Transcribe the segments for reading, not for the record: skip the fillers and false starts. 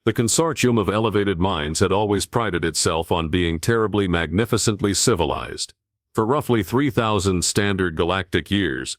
The Consortium of Elevated Minds had always prided itself on being terribly magnificently civilized. For roughly 3,000 standard galactic years,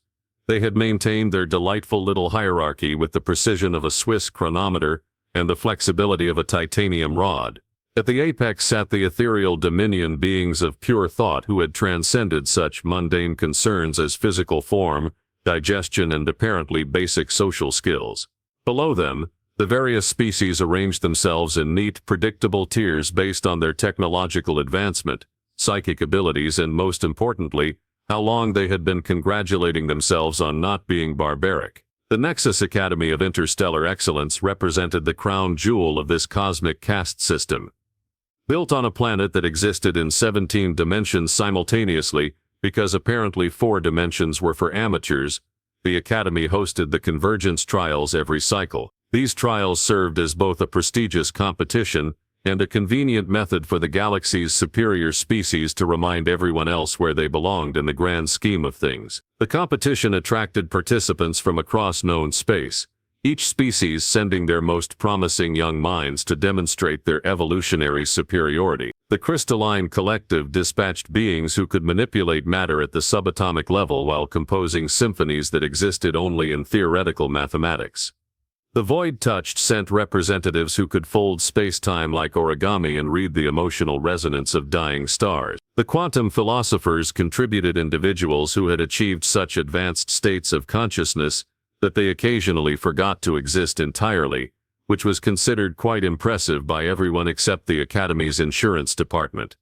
they had maintained their delightful little hierarchy with the precision of a Swiss chronometer and the flexibility of a titanium rod. At the apex sat the ethereal dominion beings of pure thought who had transcended such mundane concerns as physical form, digestion, and apparently basic social skills. Below them, the various species arranged themselves in neat, predictable tiers based on their technological advancement, psychic abilities, and most importantly, how long they had been congratulating themselves on not being barbaric. The Nexus Academy of Interstellar Excellence represented the crown jewel of this cosmic caste system. Built on a planet that existed in 17 dimensions simultaneously, because apparently 4 dimensions were for amateurs, the Academy hosted the Convergence Trials every cycle. These trials served as both a prestigious competition and a convenient method for the galaxy's superior species to remind everyone else where they belonged in the grand scheme of things. The competition attracted participants from across known space, each species sending their most promising young minds to demonstrate their evolutionary superiority. The Crystalline Collective dispatched beings who could manipulate matter at the subatomic level while composing symphonies that existed only in theoretical mathematics. The Void Touched sent representatives who could fold space-time like origami and read the emotional resonance of dying stars. The Quantum Philosophers contributed individuals who had achieved such advanced states of consciousness that they occasionally forgot to exist entirely, which was considered quite impressive by everyone except the Academy's insurance department.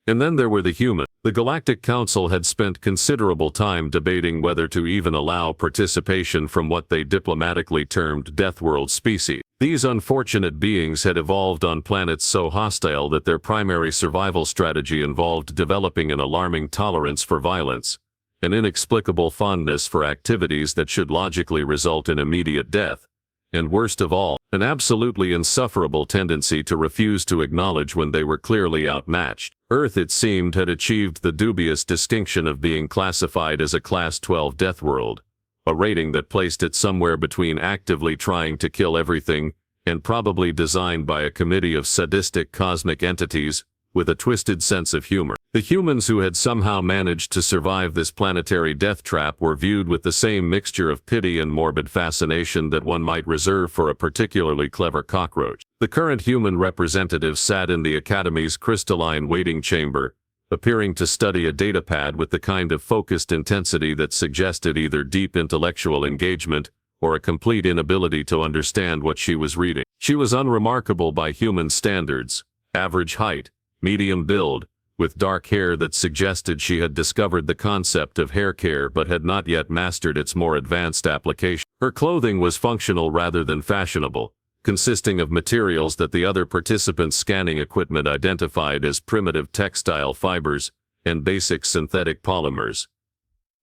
And then there were the humans. The Galactic Council had spent considerable time debating whether to even allow participation from what they diplomatically termed Deathworld species. These unfortunate beings had evolved on planets so hostile that their primary survival strategy involved developing an alarming tolerance for violence, an inexplicable fondness for activities that should logically result in immediate death, and worst of all, an absolutely insufferable tendency to refuse to acknowledge when they were clearly outmatched. Earth, it seemed, had achieved the dubious distinction of being classified as a Class 12 Deathworld, a rating that placed it somewhere between actively trying to kill everything and probably designed by a committee of sadistic cosmic entities with a twisted sense of humor. The humans who had somehow managed to survive this planetary death trap were viewed with the same mixture of pity and morbid fascination that one might reserve for a particularly clever cockroach. The current human representatives sat in the Academy's crystalline waiting chamber, appearing to study a datapad with the kind of focused intensity that suggested either deep intellectual engagement or a complete inability to understand what she was reading. She was unremarkable by human standards, average height, medium build, with dark hair that suggested she had discovered the concept of hair care but had not yet mastered its more advanced application. Her clothing was functional rather than fashionable, consisting of materials that the other participants' scanning equipment identified as primitive textile fibers and basic synthetic polymers.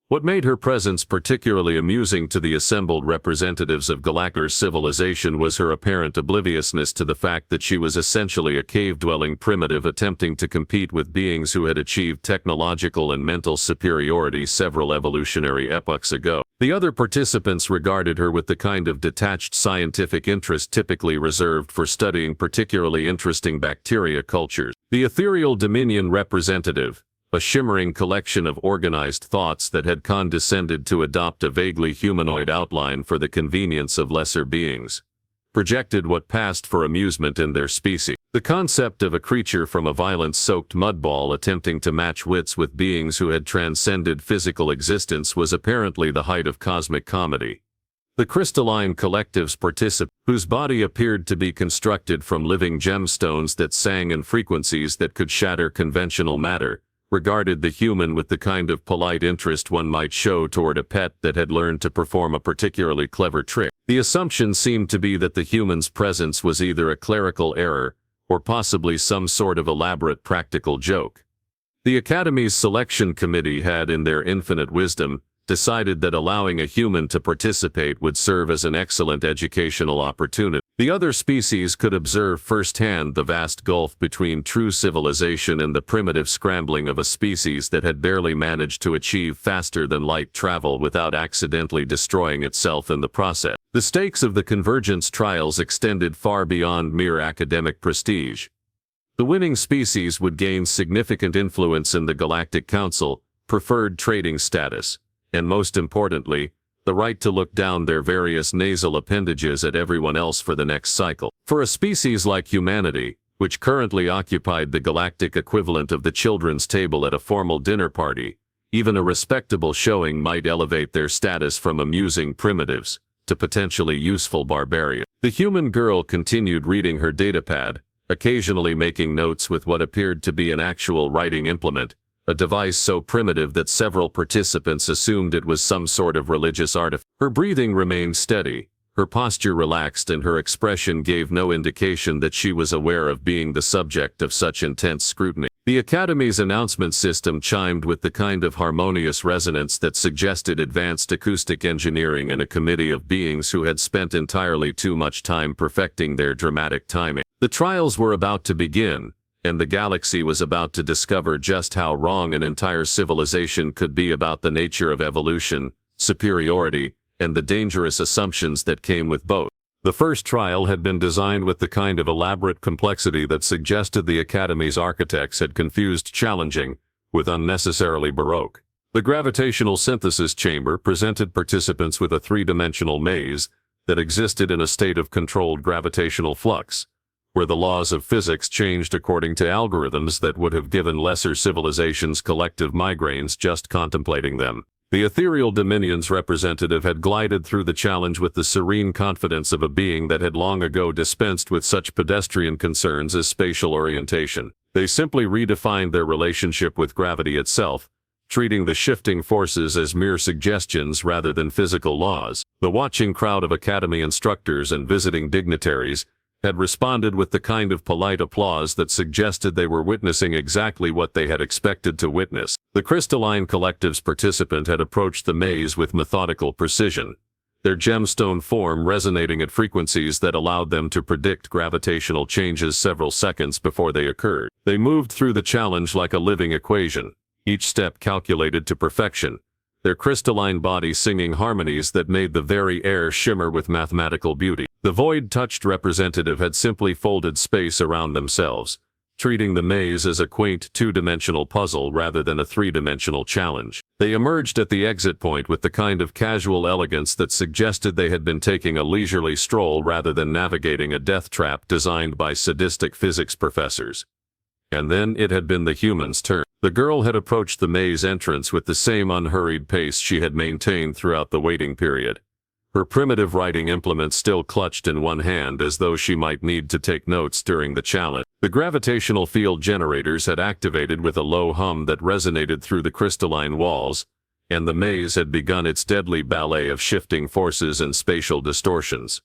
What made her presence particularly amusing to the assembled representatives of Galactic civilization was her apparent obliviousness to the fact that she was essentially a cave-dwelling primitive attempting to compete with beings who had achieved technological and mental superiority several evolutionary epochs ago. The other participants regarded her with the kind of detached scientific interest typically reserved for studying particularly interesting bacteria cultures. The ethereal dominion representative, a shimmering collection of organized thoughts that had condescended to adopt a vaguely humanoid outline for the convenience of lesser beings, projected what passed for amusement in their species. The concept of a creature from a violence-soaked mudball attempting to match wits with beings who had transcended physical existence was apparently the height of cosmic comedy. The Crystalline Collective's participant, whose body appeared to be constructed from living gemstones that sang in frequencies that could shatter conventional matter, regarded the human with the kind of polite interest one might show toward a pet that had learned to perform a particularly clever trick. The assumption seemed to be that the human's presence was either a clerical error or possibly some sort of elaborate practical joke. The Academy's selection committee had, in their infinite wisdom, decided that allowing a human to participate would serve as an excellent educational opportunity. The other species could observe firsthand the vast gulf between true civilization and the primitive scrambling of a species that had barely managed to achieve faster-than-light travel without accidentally destroying itself in the process. The stakes of the convergence trials extended far beyond mere academic prestige. The winning species would gain significant influence in the Galactic Council, preferred trading status, and most importantly, the right to look down their various nasal appendages at everyone else for the next cycle. For a species like humanity, which currently occupied the galactic equivalent of the children's table at a formal dinner party, even a respectable showing might elevate their status from amusing primitives to potentially useful barbarians. The human girl continued reading her datapad, occasionally making notes with what appeared to be an actual writing implement, a device so primitive that several participants assumed it was some sort of religious artifact. Her breathing remained steady, her posture relaxed, and her expression gave no indication that she was aware of being the subject of such intense scrutiny. The Academy's announcement system chimed with the kind of harmonious resonance that suggested advanced acoustic engineering and a committee of beings who had spent entirely too much time perfecting their dramatic timing. The trials were about to begin, and the galaxy was about to discover just how wrong an entire civilization could be about the nature of evolution, superiority, and the dangerous assumptions that came with both. The first trial had been designed with the kind of elaborate complexity that suggested the Academy's architects had confused challenging with unnecessarily baroque. The gravitational synthesis chamber presented participants with a three-dimensional maze that existed in a state of controlled gravitational flux, where the laws of physics changed according to algorithms that would have given lesser civilizations collective migraines just contemplating them. The ethereal dominion's representative had glided through the challenge with the serene confidence of a being that had long ago dispensed with such pedestrian concerns as spatial orientation. They simply redefined their relationship with gravity itself, treating the shifting forces as mere suggestions rather than physical laws. The watching crowd of Academy instructors and visiting dignitaries had responded with the kind of polite applause that suggested they were witnessing exactly what they had expected to witness. The crystalline collective's participant had approached the maze with methodical precision, their gemstone form resonating at frequencies that allowed them to predict gravitational changes several seconds before they occurred. They moved through the challenge like a living equation, each step calculated to perfection, their crystalline body singing harmonies that made the very air shimmer with mathematical beauty. The void-touched representative had simply folded space around themselves, treating the maze as a quaint two-dimensional puzzle rather than a three-dimensional challenge. They emerged at the exit point with the kind of casual elegance that suggested they had been taking a leisurely stroll rather than navigating a death trap designed by sadistic physics professors. And then it had been the human's turn. The girl had approached the maze entrance with the same unhurried pace she had maintained throughout the waiting period, her primitive writing implement still clutched in one hand as though she might need to take notes during the challenge. The gravitational field generators had activated with a low hum that resonated through the crystalline walls, and the maze had begun its deadly ballet of shifting forces and spatial distortions.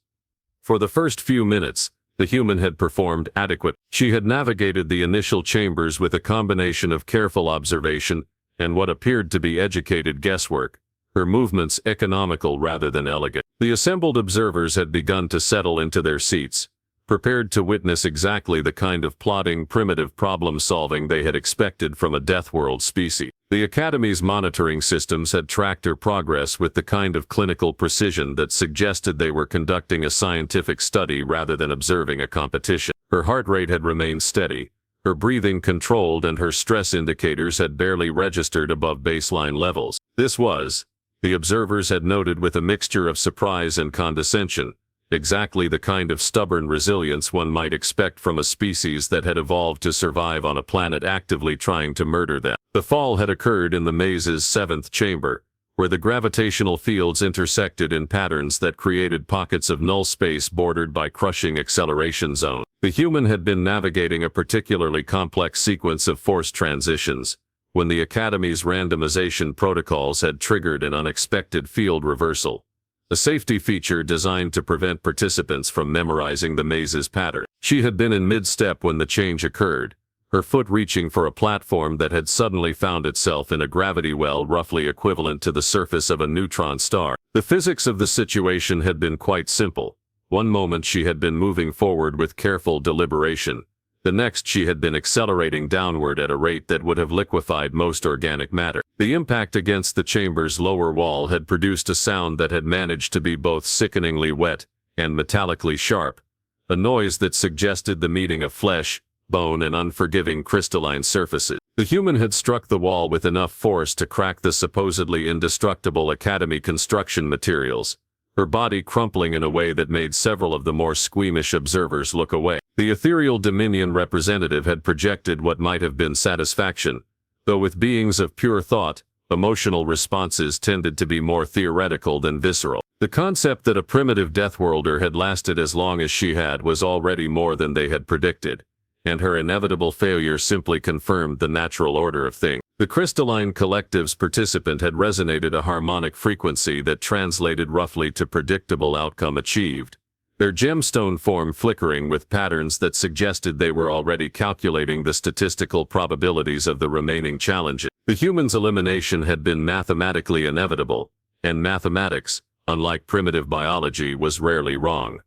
For the first few minutes, the human had performed adequate. She had navigated the initial chambers with a combination of careful observation and what appeared to be educated guesswork, her movements economical rather than elegant. The assembled observers had begun to settle into their seats, prepared to witness exactly the kind of plodding, primitive problem-solving they had expected from a Deathworld species. The Academy's monitoring systems had tracked her progress with the kind of clinical precision that suggested they were conducting a scientific study rather than observing a competition. Her heart rate had remained steady, her breathing controlled, and her stress indicators had barely registered above baseline levels. This was, the observers had noted with a mixture of surprise and condescension, exactly the kind of stubborn resilience one might expect from a species that had evolved to survive on a planet actively trying to murder them. The fall had occurred in the maze's seventh chamber, where the gravitational fields intersected in patterns that created pockets of null space bordered by crushing acceleration zones. The human had been navigating a particularly complex sequence of force transitions, when the Academy's randomization protocols had triggered an unexpected field reversal, a safety feature designed to prevent participants from memorizing the maze's pattern. She had been in mid-step when the change occurred, her foot reaching for a platform that had suddenly found itself in a gravity well roughly equivalent to the surface of a neutron star. The physics of the situation had been quite simple. One moment she had been moving forward with careful deliberation. The next she had been accelerating downward at a rate that would have liquefied most organic matter. The impact against the chamber's lower wall had produced a sound that had managed to be both sickeningly wet and metallically sharp, a noise that suggested the meeting of flesh, bone, and unforgiving crystalline surfaces. The human had struck the wall with enough force to crack the supposedly indestructible Academy construction materials, her body crumpling in a way that made several of the more squeamish observers look away. The ethereal Dominion representative had projected what might have been satisfaction, though with beings of pure thought, emotional responses tended to be more theoretical than visceral. The concept that a primitive Deathworlder had lasted as long as she had was already more than they had predicted, and her inevitable failure simply confirmed the natural order of things. The crystalline collective's participant had resonated a harmonic frequency that translated roughly to predictable outcome achieved, their gemstone form flickering with patterns that suggested they were already calculating the statistical probabilities of the remaining challenges. The human's elimination had been mathematically inevitable, and mathematics, unlike primitive biology, was rarely wrong.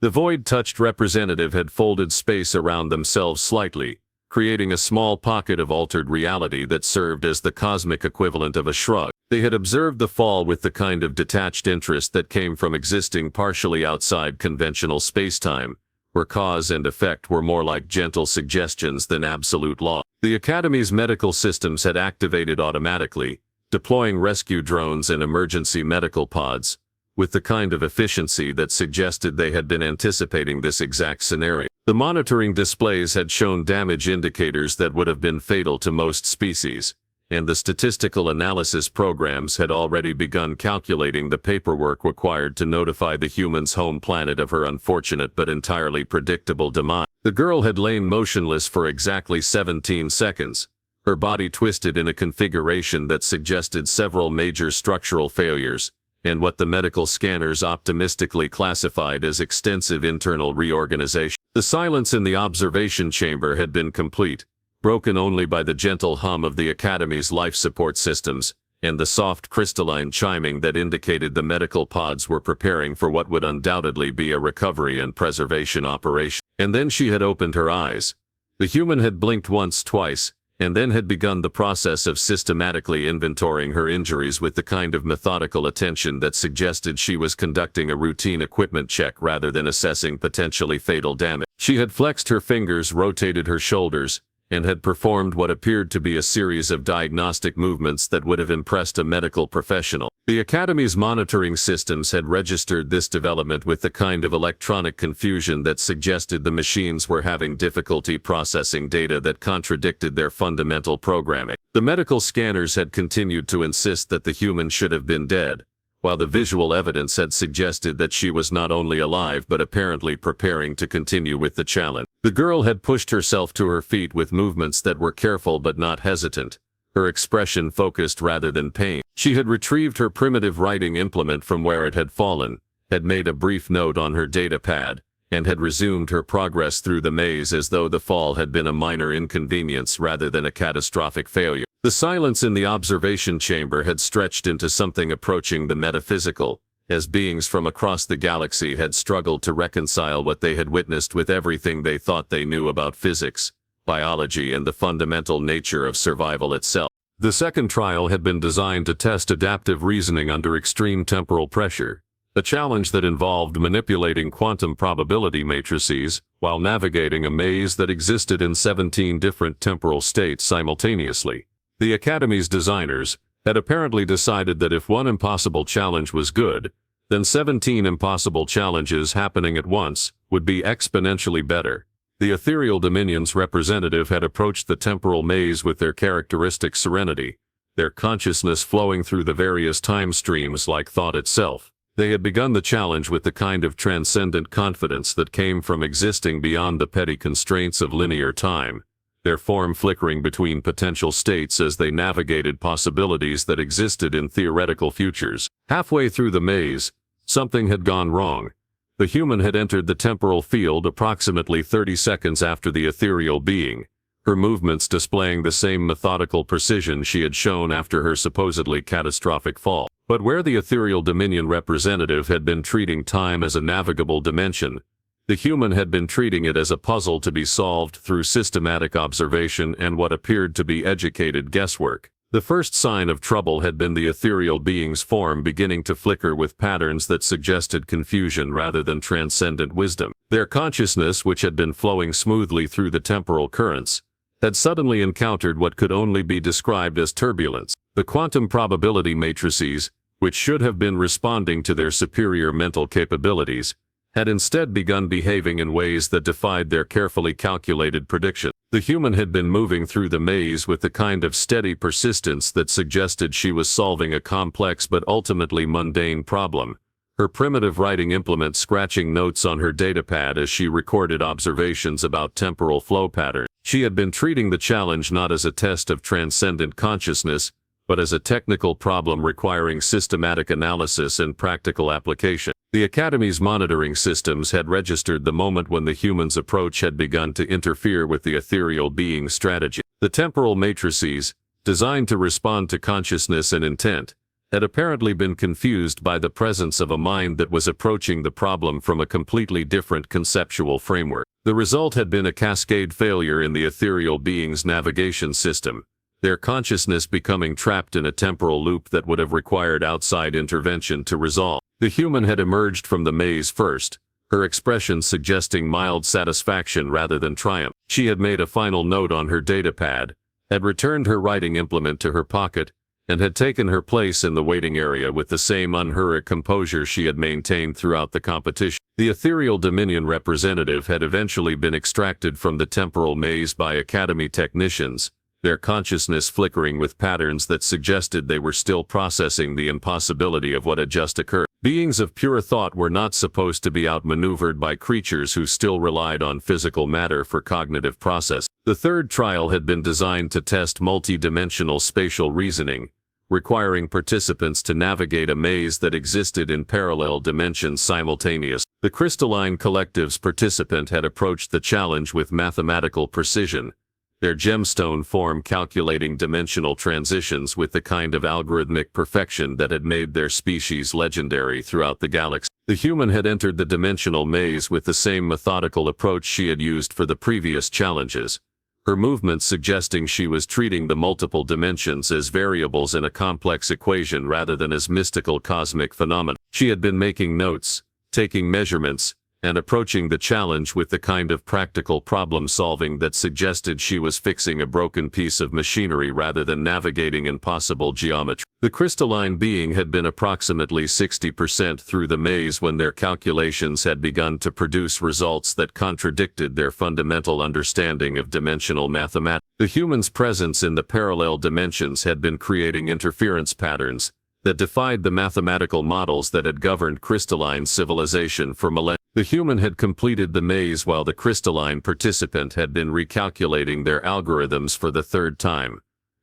The void-touched representative had folded space around themselves slightly, creating a small pocket of altered reality that served as the cosmic equivalent of a shrug. They had observed the fall with the kind of detached interest that came from existing partially outside conventional spacetime, where cause and effect were more like gentle suggestions than absolute law. The Academy's medical systems had activated automatically, deploying rescue drones and emergency medical pods, with the kind of efficiency that suggested they had been anticipating this exact scenario. The monitoring displays had shown damage indicators that would have been fatal to most species, and the statistical analysis programs had already begun calculating the paperwork required to notify the human's home planet of her unfortunate but entirely predictable demise. The girl had lain motionless for exactly 17 seconds, her body twisted in a configuration that suggested several major structural failures, and what the medical scanners optimistically classified as extensive internal reorganization. The silence in the observation chamber had been complete, broken only by the gentle hum of the Academy's life support systems, and the soft crystalline chiming that indicated the medical pods were preparing for what would undoubtedly be a recovery and preservation operation. And then she had opened her eyes. The human had blinked once, twice, and then had begun the process of systematically inventorying her injuries with the kind of methodical attention that suggested she was conducting a routine equipment check rather than assessing potentially fatal damage. She had flexed her fingers, rotated her shoulders, and had performed what appeared to be a series of diagnostic movements that would have impressed a medical professional. The Academy's monitoring systems had registered this development with the kind of electronic confusion that suggested the machines were having difficulty processing data that contradicted their fundamental programming. The medical scanners had continued to insist that the human should have been dead, while the visual evidence had suggested that she was not only alive but apparently preparing to continue with the challenge. The girl had pushed herself to her feet with movements that were careful but not hesitant, her expression focused rather than pain. She had retrieved her primitive writing implement from where it had fallen, had made a brief note on her data pad, and had resumed her progress through the maze as though the fall had been a minor inconvenience rather than a catastrophic failure. The silence in the observation chamber had stretched into something approaching the metaphysical, as beings from across the galaxy had struggled to reconcile what they had witnessed with everything they thought they knew about physics, biology, and the fundamental nature of survival itself. The second trial had been designed to test adaptive reasoning under extreme temporal pressure, a challenge that involved manipulating quantum probability matrices while navigating a maze that existed in 17 different temporal states simultaneously. The Academy's designers had apparently decided that if one impossible challenge was good, then 17 impossible challenges happening at once would be exponentially better. The ethereal dominion's representative had approached the temporal maze with their characteristic serenity, their consciousness flowing through the various time streams like thought itself. They had begun the challenge with the kind of transcendent confidence that came from existing beyond the petty constraints of linear time, their form flickering between potential states as they navigated possibilities that existed in theoretical futures. Halfway through the maze, something had gone wrong. The human had entered the temporal field approximately 30 seconds after the ethereal being, her movements displaying the same methodical precision she had shown after her supposedly catastrophic fall. But where the ethereal dominion representative had been treating time as a navigable dimension, the human had been treating it as a puzzle to be solved through systematic observation and what appeared to be educated guesswork. The first sign of trouble had been the ethereal being's form beginning to flicker with patterns that suggested confusion rather than transcendent wisdom. Their consciousness, which had been flowing smoothly through the temporal currents, had suddenly encountered what could only be described as turbulence. The quantum probability matrices, which should have been responding to their superior mental capabilities, had instead begun behaving in ways that defied their carefully calculated prediction. The human had been moving through the maze with the kind of steady persistence that suggested she was solving a complex but ultimately mundane problem, her primitive writing implement scratching notes on her datapad as she recorded observations about temporal flow patterns. She had been treating the challenge not as a test of transcendent consciousness, but as a technical problem requiring systematic analysis and practical application. The Academy's monitoring systems had registered the moment when the human's approach had begun to interfere with the ethereal being's strategy. The temporal matrices, designed to respond to consciousness and intent, had apparently been confused by the presence of a mind that was approaching the problem from a completely different conceptual framework. The result had been a cascade failure in the ethereal being's navigation system, their consciousness becoming trapped in a temporal loop that would have required outside intervention to resolve. The human had emerged from the maze first, her expression suggesting mild satisfaction rather than triumph. She had made a final note on her datapad, had returned her writing implement to her pocket, and had taken her place in the waiting area with the same unhurried composure she had maintained throughout the competition. The ethereal dominion representative had eventually been extracted from the temporal maze by Academy technicians, their consciousness flickering with patterns that suggested they were still processing the impossibility of what had just occurred. Beings of pure thought were not supposed to be outmaneuvered by creatures who still relied on physical matter for cognitive process. The third trial had been designed to test multi-dimensional spatial reasoning, requiring participants to navigate a maze that existed in parallel dimensions simultaneously. The crystalline collective's participant had approached the challenge with mathematical precision, their gemstone form calculating dimensional transitions with the kind of algorithmic perfection that had made their species legendary throughout the galaxy. The human had entered the dimensional maze with the same methodical approach she had used for the previous challenges, her movements suggesting she was treating the multiple dimensions as variables in a complex equation rather than as mystical cosmic phenomena. She had been making notes, taking measurements, and approaching the challenge with the kind of practical problem-solving that suggested she was fixing a broken piece of machinery rather than navigating impossible geometry. The crystalline being had been approximately 60% through the maze when their calculations had begun to produce results that contradicted their fundamental understanding of dimensional mathematics. The human's presence in the parallel dimensions had been creating interference patterns that defied the mathematical models that had governed crystalline civilization for millennia. The human had completed the maze while the crystalline participant had been recalculating their algorithms for the third time,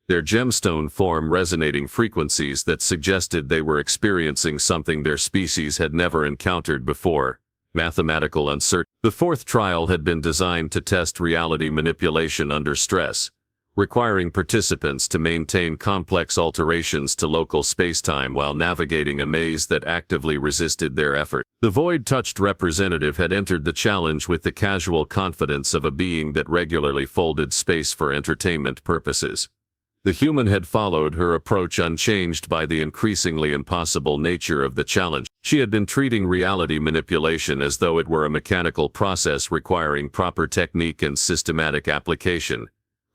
their gemstone form resonating frequencies that suggested they were experiencing something their species had never encountered before, mathematical uncertainty. The fourth trial had been designed to test reality manipulation under stress, requiring participants to maintain complex alterations to local spacetime while navigating a maze that actively resisted their effort. The void-touched representative had entered the challenge with the casual confidence of a being that regularly folded space for entertainment purposes. The human had followed her approach unchanged by the increasingly impossible nature of the challenge. She had been treating reality manipulation as though it were a mechanical process requiring proper technique and systematic application,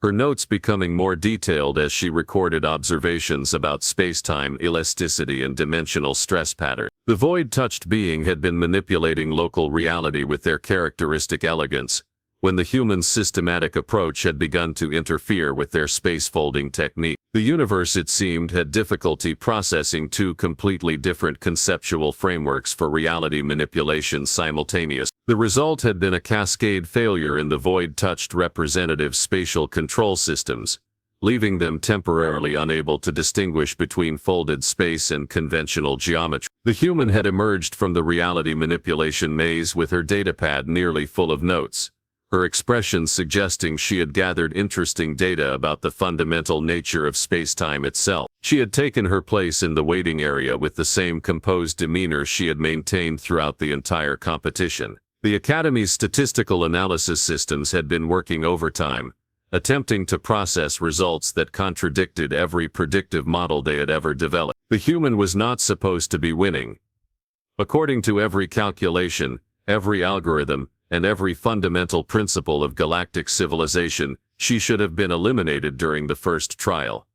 her notes becoming more detailed as she recorded observations about spacetime elasticity and dimensional stress patterns. The void-touched being had been manipulating local reality with their characteristic elegance, when the human's systematic approach had begun to interfere with their space-folding technique. The universe, it seemed, had difficulty processing two completely different conceptual frameworks for reality manipulation simultaneously. The result had been a cascade failure in the void-touched representative spatial control systems, leaving them temporarily unable to distinguish between folded space and conventional geometry. The human had emerged from the reality manipulation maze with her datapad nearly full of notes, her expression suggesting she had gathered interesting data about the fundamental nature of space-time itself. She had taken her place in the waiting area with the same composed demeanor she had maintained throughout the entire competition. The Academy's statistical analysis systems had been working overtime, attempting to process results that contradicted every predictive model they had ever developed. The human was not supposed to be winning. According to every calculation, every algorithm, and every fundamental principle of galactic civilization, she should have been eliminated during the first trial.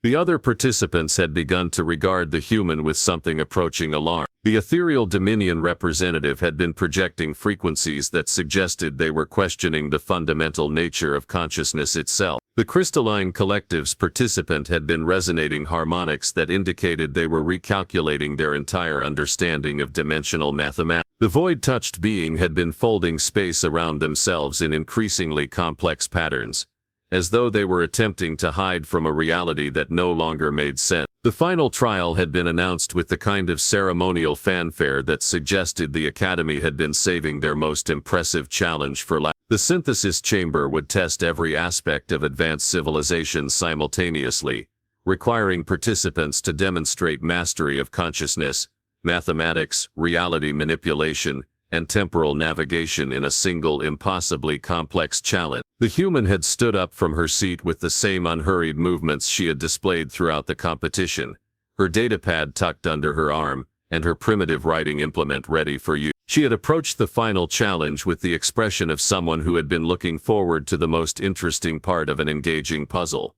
The other participants had begun to regard the human with something approaching alarm. The ethereal Dominion representative had been projecting frequencies that suggested they were questioning the fundamental nature of consciousness itself. The crystalline collective's participant had been resonating harmonics that indicated they were recalculating their entire understanding of dimensional mathematics. The void-touched being had been folding space around themselves in increasingly complex patterns, as though they were attempting to hide from a reality that no longer made sense. The final trial had been announced with the kind of ceremonial fanfare that suggested the Academy had been saving their most impressive challenge for last. The synthesis chamber would test every aspect of advanced civilization simultaneously, requiring participants to demonstrate mastery of consciousness, mathematics, reality manipulation, and temporal navigation in a single impossibly complex challenge. The human had stood up from her seat with the same unhurried movements she had displayed throughout the competition, her datapad tucked under her arm, and her primitive writing implement ready for use. She had approached the final challenge with the expression of someone who had been looking forward to the most interesting part of an engaging puzzle.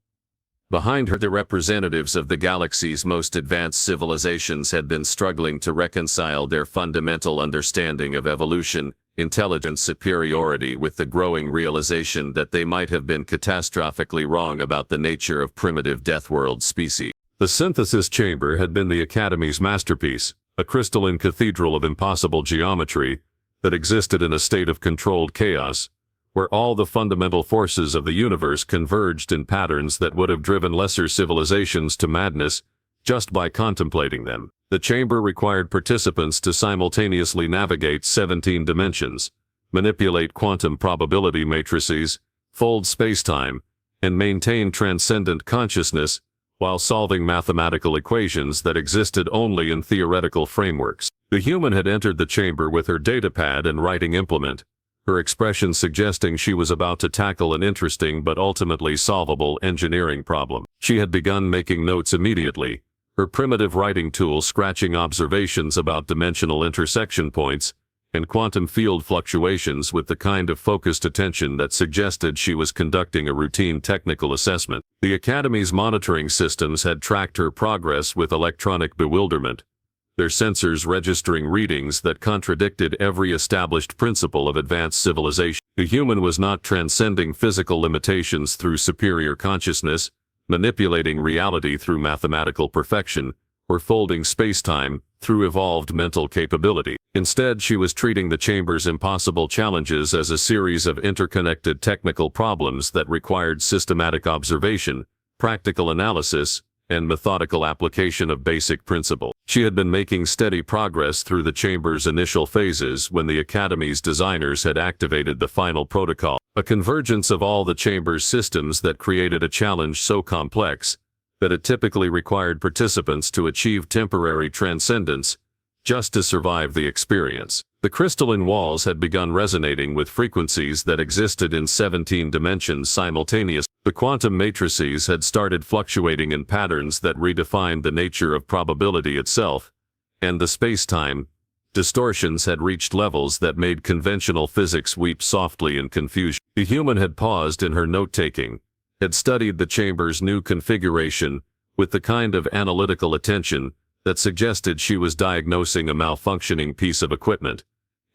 Behind her, the representatives of the galaxy's most advanced civilizations had been struggling to reconcile their fundamental understanding of evolution, intelligence superiority with the growing realization that they might have been catastrophically wrong about the nature of primitive Deathworld species. The synthesis chamber had been the Academy's masterpiece, a crystalline cathedral of impossible geometry that existed in a state of controlled chaos, where all the fundamental forces of the universe converged in patterns that would have driven lesser civilizations to madness just by contemplating them. The chamber required participants to simultaneously navigate 17 dimensions, manipulate quantum probability matrices, fold spacetime, and maintain transcendent consciousness while solving mathematical equations that existed only in theoretical frameworks. The human had entered the chamber with her datapad and writing implement, her expression suggesting she was about to tackle an interesting but ultimately solvable engineering problem. She had begun making notes immediately, her primitive writing tool scratching observations about dimensional intersection points and quantum field fluctuations with the kind of focused attention that suggested she was conducting a routine technical assessment. The Academy's monitoring systems had tracked her progress with electronic bewilderment, their sensors registering readings that contradicted every established principle of advanced civilization. The human was not transcending physical limitations through superior consciousness, manipulating reality through mathematical perfection, or folding spacetime through evolved mental capability. Instead, she was treating the chamber's impossible challenges as a series of interconnected technical problems that required systematic observation, practical analysis, and methodical application of basic principles. She had been making steady progress through the chamber's initial phases when the Academy's designers had activated the final protocol, a convergence of all the chamber's systems that created a challenge so complex that it typically required participants to achieve temporary transcendence just to survive the experience. The crystalline walls had begun resonating with frequencies that existed in 17 dimensions simultaneously. The quantum matrices had started fluctuating in patterns that redefined the nature of probability itself, and the space-time distortions had reached levels that made conventional physics weep softly in confusion. The human had paused in her note-taking, had studied the chamber's new configuration with the kind of analytical attention that suggested she was diagnosing a malfunctioning piece of equipment,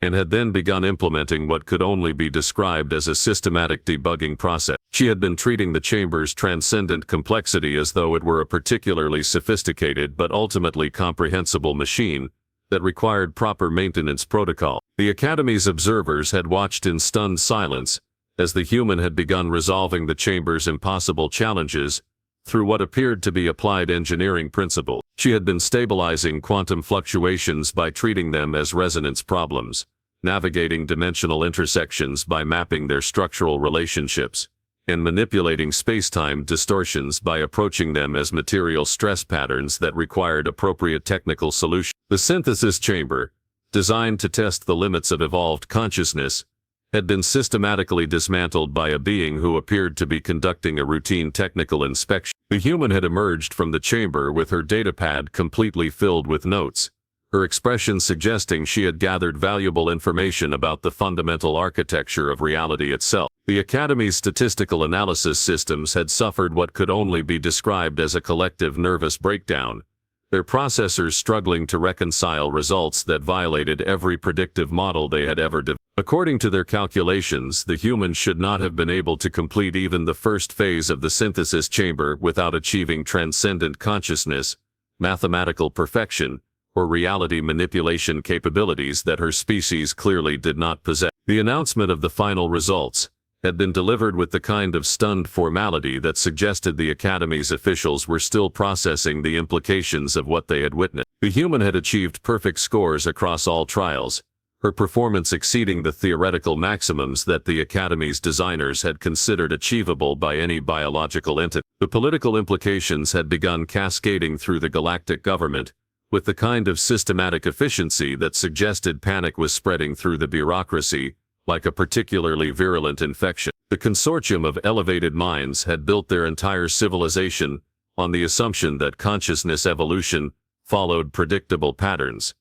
and had then begun implementing what could only be described as a systematic debugging process. She had been treating the chamber's transcendent complexity as though it were a particularly sophisticated but ultimately comprehensible machine that required proper maintenance protocol. The Academy's observers had watched in stunned silence as the human had begun resolving the chamber's impossible challenges through what appeared to be applied engineering principles. She had been stabilizing quantum fluctuations by treating them as resonance problems, navigating dimensional intersections by mapping their structural relationships, and manipulating space-time distortions by approaching them as material stress patterns that required appropriate technical solutions. The synthesis chamber, designed to test the limits of evolved consciousness, had been systematically dismantled by a being who appeared to be conducting a routine technical inspection. The human had emerged from the chamber with her datapad completely filled with notes, her expression suggesting she had gathered valuable information about the fundamental architecture of reality itself. The Academy's statistical analysis systems had suffered what could only be described as a collective nervous breakdown, their processors struggling to reconcile results that violated every predictive model they had ever developed. According to their calculations, the humans should not have been able to complete even the first phase of the synthesis chamber without achieving transcendent consciousness, mathematical perfection, or reality manipulation capabilities that her species clearly did not possess. The announcement of the final results had been delivered with the kind of stunned formality that suggested the Academy's officials were still processing the implications of what they had witnessed. The human had achieved perfect scores across all trials, her performance exceeding the theoretical maximums that the Academy's designers had considered achievable by any biological entity. The political implications had begun cascading through the galactic government, with the kind of systematic efficiency that suggested panic was spreading through the bureaucracy, like a particularly virulent infection. The Consortium of Elevated Minds had built their entire civilization on the assumption that consciousness evolution followed predictable patterns,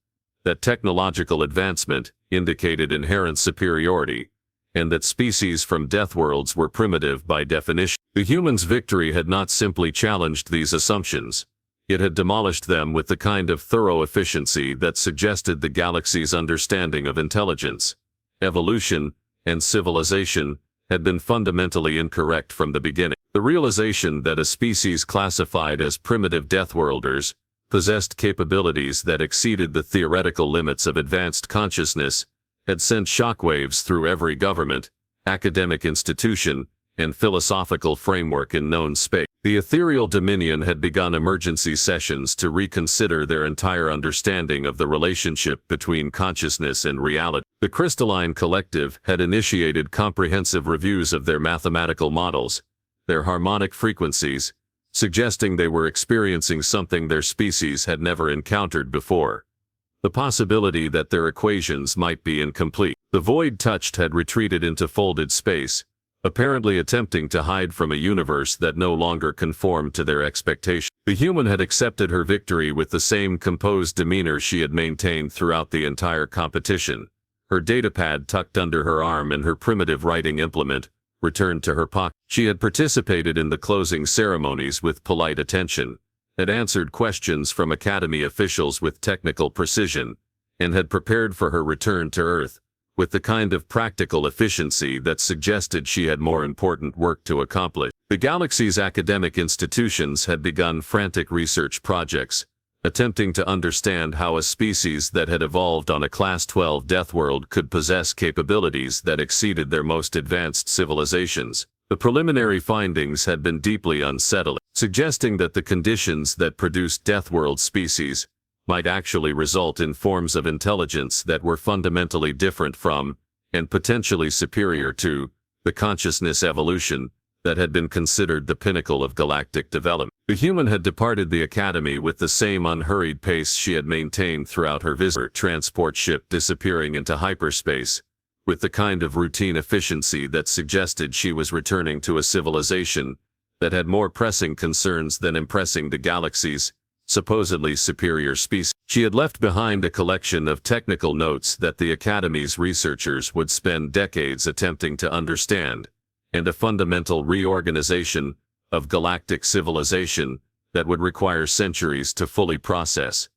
that technological advancement indicated inherent superiority, and that species from Deathworlds were primitive by definition. The humans' victory had not simply challenged these assumptions. It had demolished them with the kind of thorough efficiency that suggested the galaxy's understanding of intelligence, evolution, and civilization had been fundamentally incorrect from the beginning. The realization that a species classified as primitive Deathworlders possessed capabilities that exceeded the theoretical limits of advanced consciousness had sent shockwaves through every government, academic institution, and philosophical framework in known space. The ethereal dominion had begun emergency sessions to reconsider their entire understanding of the relationship between consciousness and reality. The crystalline collective had initiated comprehensive reviews of their mathematical models, their harmonic frequencies, suggesting they were experiencing something their species had never encountered before. The possibility that their equations might be incomplete. The void touched had retreated into folded space, apparently attempting to hide from a universe that no longer conformed to their expectations. The human had accepted her victory with the same composed demeanor she had maintained throughout the entire competition, her datapad tucked under her arm and her primitive writing implement returned to her pocket. She had participated in the closing ceremonies with polite attention, had answered questions from Academy officials with technical precision, and had prepared for her return to Earth with the kind of practical efficiency that suggested she had more important work to accomplish. The galaxy's academic institutions had begun frantic research projects, attempting to understand how a species that had evolved on a Class 12 Deathworld could possess capabilities that exceeded their most advanced civilizations. The preliminary findings had been deeply unsettling, suggesting that the conditions that produced Deathworld species might actually result in forms of intelligence that were fundamentally different from, and potentially superior to, the consciousness evolution that had been considered the pinnacle of galactic development. The human had departed the Academy with the same unhurried pace she had maintained throughout her visit, transport ship disappearing into hyperspace, with the kind of routine efficiency that suggested she was returning to a civilization that had more pressing concerns than impressing the galaxy's supposedly superior species. She had left behind a collection of technical notes that the Academy's researchers would spend decades attempting to understand, and a fundamental reorganization of galactic civilization that would require centuries to fully process.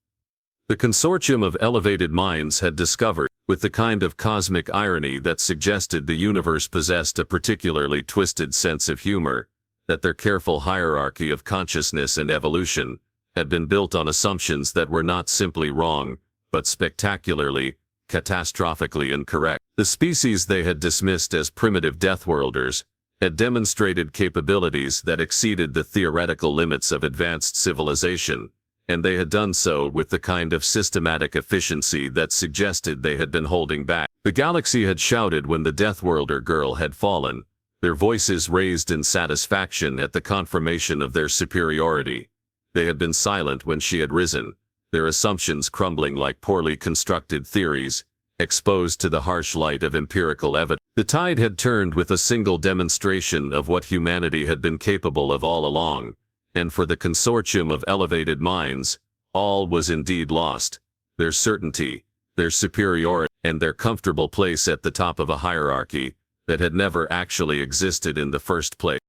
The Consortium of Elevated Minds had discovered, with the kind of cosmic irony that suggested the universe possessed a particularly twisted sense of humor, that their careful hierarchy of consciousness and evolution had been built on assumptions that were not simply wrong, but spectacularly, catastrophically incorrect. The species they had dismissed as primitive Deathworlders had demonstrated capabilities that exceeded the theoretical limits of advanced civilization, and they had done so with the kind of systematic efficiency that suggested they had been holding back. The galaxy had shouted when the Deathworlder girl had fallen, their voices raised in satisfaction at the confirmation of their superiority. They had been silent when she had risen, their assumptions crumbling like poorly constructed theories, exposed to the harsh light of empirical evidence. The tide had turned with a single demonstration of what humanity had been capable of all along, and for the Consortium of Elevated Minds, all was indeed lost. Their certainty, their superiority, and their comfortable place at the top of a hierarchy that had never actually existed in the first place.